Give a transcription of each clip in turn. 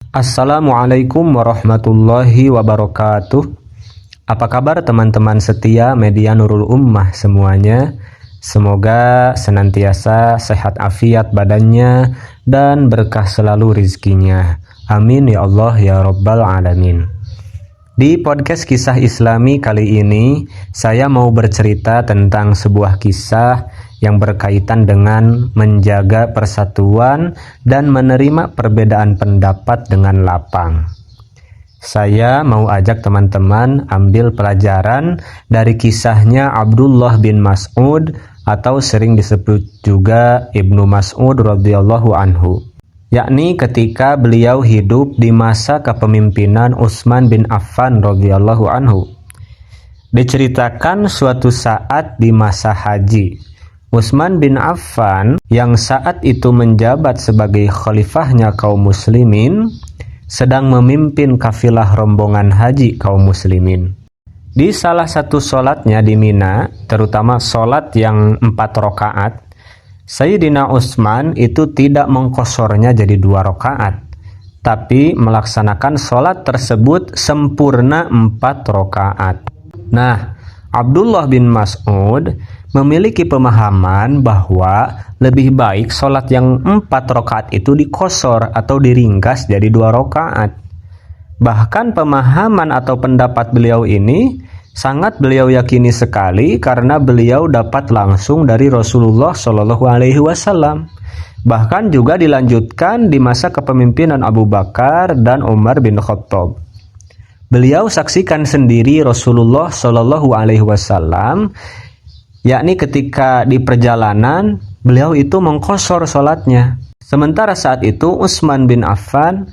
Assalamualaikum warahmatullahi wabarakatuh. Apa kabar teman-teman setia media Nurul Ummah semuanya? Semoga senantiasa sehat afiat badannya dan berkah selalu rizkinya. Amin ya Allah ya Rabbal Alamin. Di podcast kisah Islami kali ini, saya mau bercerita tentang sebuah kisah yang berkaitan dengan menjaga persatuan dan menerima perbedaan pendapat dengan lapang. Saya mau ajak teman-teman ambil pelajaran dari kisahnya Abdullah bin Mas'ud atau sering disebut juga Ibnu Mas'ud radhiyallahu anhu. Yakni ketika beliau hidup di masa kepemimpinan Utsman bin Affan radhiyallahu anhu. Diceritakan suatu saat di masa haji, Utsman bin Affan yang saat itu menjabat sebagai khalifahnya kaum muslimin sedang memimpin kafilah rombongan haji kaum muslimin. Di salah satu sholatnya di Mina, terutama sholat yang 4 rakaat, Sayyidina Utsman itu tidak mengkosornya jadi 2 rakaat, tapi melaksanakan sholat tersebut sempurna 4 rakaat. Nah, Abdullah bin Mas'ud memiliki pemahaman bahwa lebih baik sholat yang 4 rakaat itu dikosor atau diringkas jadi 2 rakaat. Bahkan pemahaman atau pendapat beliau ini sangat beliau yakini sekali karena beliau dapat langsung dari Rasulullah Shallallahu Alaihi Wasallam. Bahkan juga dilanjutkan di masa kepemimpinan Abu Bakar dan Umar bin Khattab. Beliau saksikan sendiri Rasulullah Shallallahu Alaihi Wasallam, yakni ketika di perjalanan beliau itu mengkosor sholatnya. Sementara saat itu Utsman bin Affan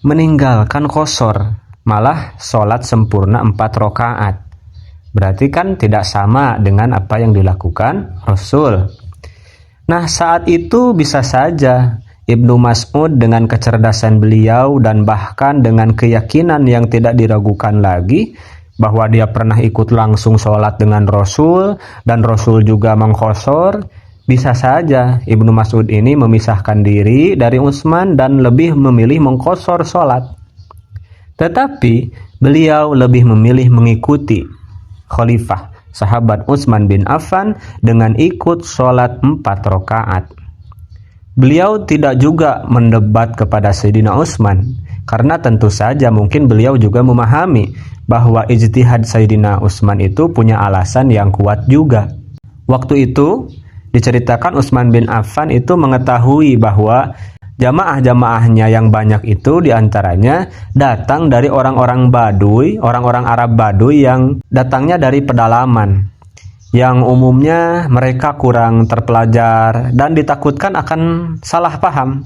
meninggalkan kosor, malah sholat sempurna 4 rakaat. Berarti kan tidak sama dengan apa yang dilakukan Rasul. Nah, saat itu bisa saja Ibnu Mas'ud dengan kecerdasan beliau dan bahkan dengan keyakinan yang tidak diragukan lagi bahwa dia pernah ikut langsung sholat dengan Rasul dan Rasul juga mengkosor, bisa saja Ibnu Mas'ud ini memisahkan diri dari Utsman dan lebih memilih mengkosor sholat. Tetapi beliau lebih memilih mengikuti khalifah sahabat Utsman bin Affan dengan ikut sholat 4 rakaat. Beliau tidak juga mendebat kepada Sayyidina Utsman karena tentu saja mungkin beliau juga memahami bahwa ijtihad Sayyidina Utsman itu punya alasan yang kuat juga. Waktu itu diceritakan Utsman bin Affan itu mengetahui bahwa jamaah-jamaahnya yang banyak itu diantaranya datang dari orang-orang Baduy, orang-orang Arab Baduy yang datangnya dari pedalaman, yang umumnya mereka kurang terpelajar dan ditakutkan akan salah paham.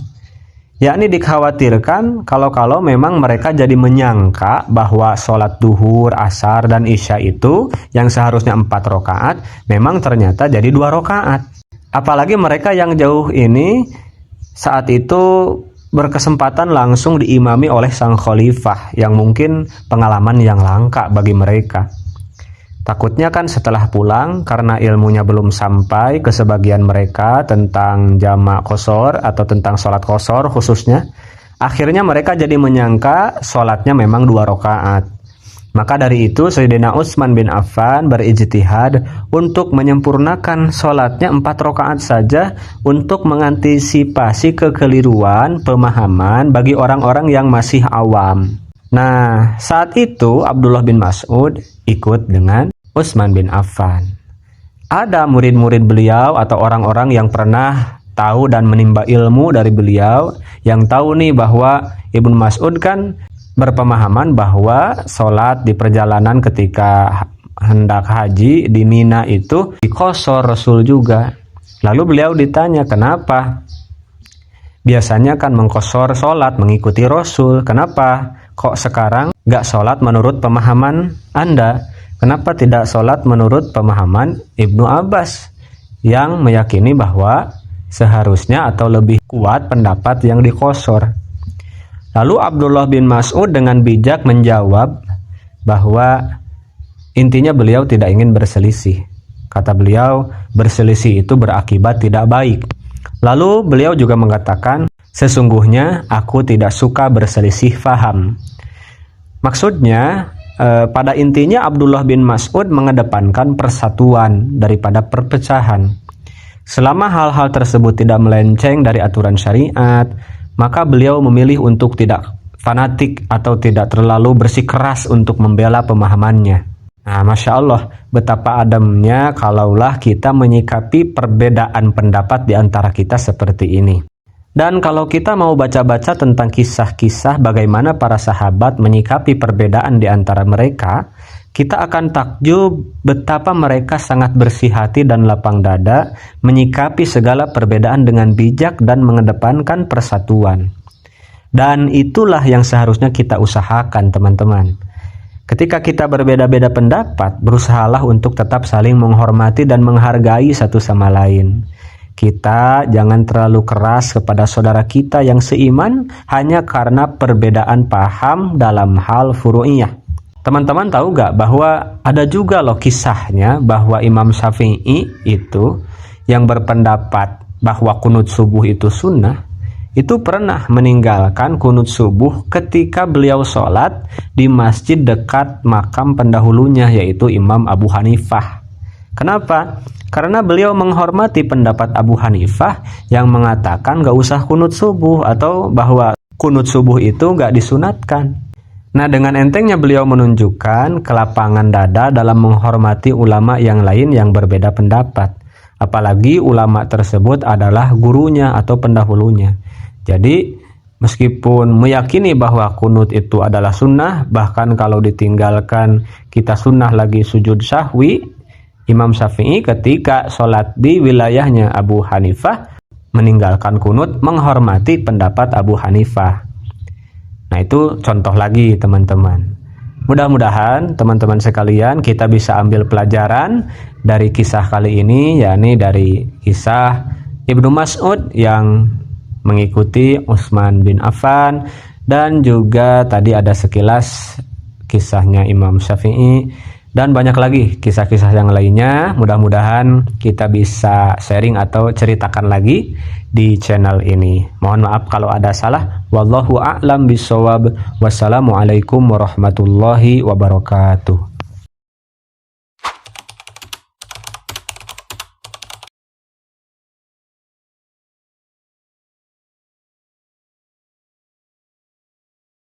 Yakni dikhawatirkan kalau memang mereka jadi menyangka bahwa sholat duhur, asar, dan isya itu yang seharusnya 4 rakaat memang ternyata jadi 2 rakaat. Apalagi mereka yang jauh ini saat itu berkesempatan langsung diimami oleh sang khalifah yang mungkin pengalaman yang langka bagi mereka. Takutnya kan setelah pulang karena ilmunya belum sampai ke sebagian mereka tentang jamak qashar atau tentang sholat qashar khususnya, akhirnya mereka jadi menyangka sholatnya memang 2 rakaat. Maka dari itu Sayyidina Utsman bin Affan berijtihad untuk menyempurnakan sholatnya 4 rakaat saja untuk mengantisipasi kekeliruan pemahaman bagi orang-orang yang masih awam. Nah, saat itu Abdullah bin Mas'ud ikut dengan Utsman bin Affan. Ada murid-murid beliau atau orang-orang yang pernah tahu dan menimba ilmu dari beliau yang tahu nih bahwa Ibnu Mas'ud kan berpemahaman bahwa sholat di perjalanan ketika hendak haji di Mina itu dikosor Rasul juga. Lalu beliau ditanya kenapa? Biasanya kan mengkosor sholat mengikuti Rasul. Kenapa? Kok sekarang gak sholat menurut pemahaman Anda? Kenapa tidak sholat menurut pemahaman Ibnu Abbas yang meyakini bahwa seharusnya atau lebih kuat pendapat yang dikosor? Lalu Abdullah bin Mas'ud dengan bijak menjawab bahwa intinya beliau tidak ingin berselisih. Kata beliau, berselisih itu berakibat tidak baik. Lalu beliau juga mengatakan, Sesungguhnya aku tidak suka berselisih faham. Maksudnya, pada intinya Abdullah bin Mas'ud mengedepankan persatuan daripada perpecahan. Selama hal-hal tersebut tidak melenceng dari aturan syariat, maka beliau memilih untuk tidak fanatik atau tidak terlalu bersikeras untuk membela pemahamannya. Nah, Masya Allah, betapa ademnya kalaulah kita menyikapi perbedaan pendapat di antara kita seperti ini. Dan kalau kita mau baca-baca tentang kisah-kisah bagaimana para sahabat menyikapi perbedaan di antara mereka, kita akan takjub betapa mereka sangat bersih hati dan lapang dada menyikapi segala perbedaan dengan bijak dan mengedepankan persatuan. Dan itulah yang seharusnya kita usahakan, teman-teman. Ketika kita berbeda-beda pendapat, berusahalah untuk tetap saling menghormati dan menghargai satu sama lain. Kita jangan terlalu keras kepada saudara kita yang seiman hanya karena perbedaan paham dalam hal furu'iyah. Teman-teman tahu gak bahwa ada juga loh kisahnya bahwa Imam Syafi'i itu yang berpendapat bahwa kunut subuh itu sunnah, itu pernah meninggalkan kunut subuh ketika beliau sholat di masjid dekat makam pendahulunya, yaitu Imam Abu Hanifah. Kenapa? Karena beliau menghormati pendapat Abu Hanifah yang mengatakan gak usah kunut subuh atau bahwa kunut subuh itu gak disunatkan. Nah, dengan entengnya beliau menunjukkan kelapangan dada dalam menghormati ulama yang lain yang berbeda pendapat. Apalagi ulama tersebut adalah gurunya atau pendahulunya. Jadi, meskipun meyakini bahwa kunut itu adalah sunnah, bahkan kalau ditinggalkan kita sunnah lagi sujud sahwi, Imam Syafi'i ketika sholat di wilayahnya Abu Hanifah meninggalkan kunut menghormati pendapat Abu Hanifah. Nah, itu contoh lagi, teman-teman. Mudah-mudahan teman-teman sekalian kita bisa ambil pelajaran dari kisah kali ini, yakni dari kisah Ibnu Mas'ud yang mengikuti Utsman bin Affan, dan juga tadi ada sekilas kisahnya Imam Syafi'i, dan banyak lagi kisah-kisah yang lainnya. Mudah-mudahan kita bisa sharing atau ceritakan lagi di channel ini. Mohon maaf kalau ada salah. Wallahu a'lam bishawab. Wassalamualaikum warahmatullahi wabarakatuh.